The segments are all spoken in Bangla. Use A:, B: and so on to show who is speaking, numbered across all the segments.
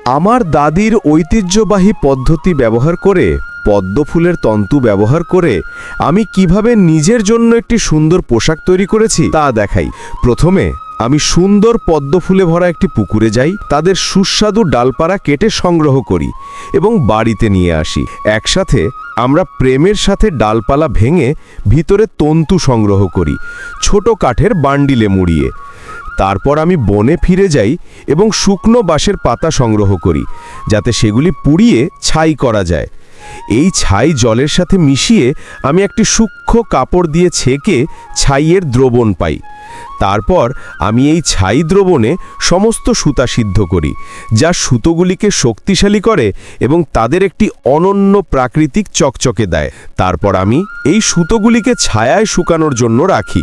A: আমার দাদির ঐতিহ্যবাহী পদ্ধতি ব্যবহার করে পদ্মফুলের তন্তু ব্যবহার করে আমি কিভাবে নিজের জন্য একটি সুন্দর পোশাক তৈরি করেছি তা দেখাই। প্রথমে আমি সুন্দর পদ্মফুলে ভরা একটি পুকুরে যাই, তাদের সুস্বাদু ডালপালা কেটে সংগ্রহ করি এবং বাড়িতে নিয়ে আসি। একসাথে আমরা প্রেমের সাথে ডালপালা ভেঙে ভিতরে তন্তু সংগ্রহ করি, ছোট কাঠের বান্ডিলে মুড়িয়ে। তারপর আমি বনে ফিরে যাই এবং শুকনো বাঁশের পাতা সংগ্রহ করি, যাতে সেগুলি পুড়িয়ে ছাই করা যায়। এই ছাই জলের সাথে মিশিয়ে আমি একটি সূক্ষ্ম কাপড় দিয়ে ছেঁকে ছাইয়ের দ্রবণ পাই। তারপর আমি এই ছাই দ্রবণে সমস্ত সুতা সিদ্ধ করি, যা সুতোগুলিকে শক্তিশালী করে এবং তাদের একটি অনন্য প্রাকৃতিক চকচকে দেয়। তারপর আমি এই সুতোগুলিকে ছায়ায় শুকানোর জন্য রাখি।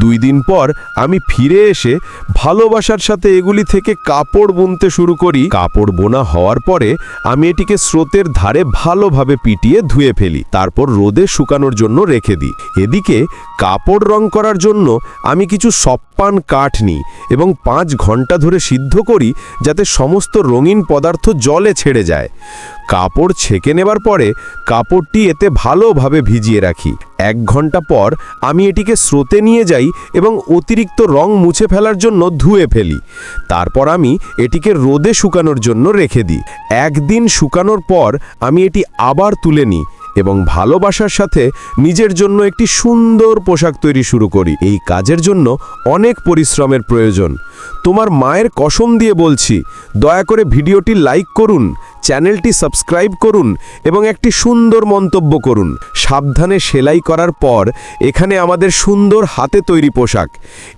A: 2 দিন পর আমি ফিরে এসে ভালোবাসার সাথে এগুলি থেকে কাপড় বুনতে শুরু করি। কাপড় বোনা হওয়ার পরে আমি এটিকে স্রোতের ধারে ভালোভাবে পিটিয়ে ধুয়ে ফেলি, তারপর রোদে শুকানোর জন্য রেখে দিই। এদিকে কাপড় রং করার জন্য আমি কিছু সপ্পান কাঠ নিই এবং 5 ঘন্টা ধরে সিদ্ধ করি, যাতে সমস্ত রঙিন পদার্থ জলে ছেড়ে যায়। কাপড় ছেঁকে নেবার পরে কাপড়টি এতে ভালোভাবে ভিজিয়ে রাখি। 1 ঘন্টা পর আমি এটিকে স্রোতে নিয়ে যাই এবং অতিরিক্ত রং মুছে ফেলার জন্য ধুয়ে ফেলি। তারপর আমি এটিকে রোদে শুকানোর জন্য রেখে দিই। 1 দিন শুকানোর পর আমি এটি আবার তুলে নিই এবং ভালোবাসার সাথে নিজের জন্য একটি সুন্দর পোশাক তৈরি শুরু করি। এই কাজের জন্য অনেক পরিশ্রমের প্রয়োজন। তোমার মায়ের কসম দিয়ে বলছি, দয়া করে ভিডিওটি লাইক করুন, চ্যানেলটি সাবস্ক্রাইব করুন এবং একটি সুন্দর মন্তব্য করুন। সাবধানে সেলাই করার পর এখানে আমাদের সুন্দর হাতে তৈরি পোশাক।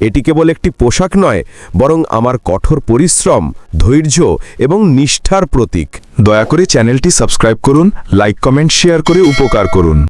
A: এটি কেবল একটি পোশাক নয়, বরং আমার কঠোর পরিশ্রম, ধৈর্য এবং নিষ্ঠার প্রতীক।
B: দয়া করে চ্যানেলটি সাবস্ক্রাইব করুন, লাইক কমেন্ট শেয়ার করে উপকার করুন।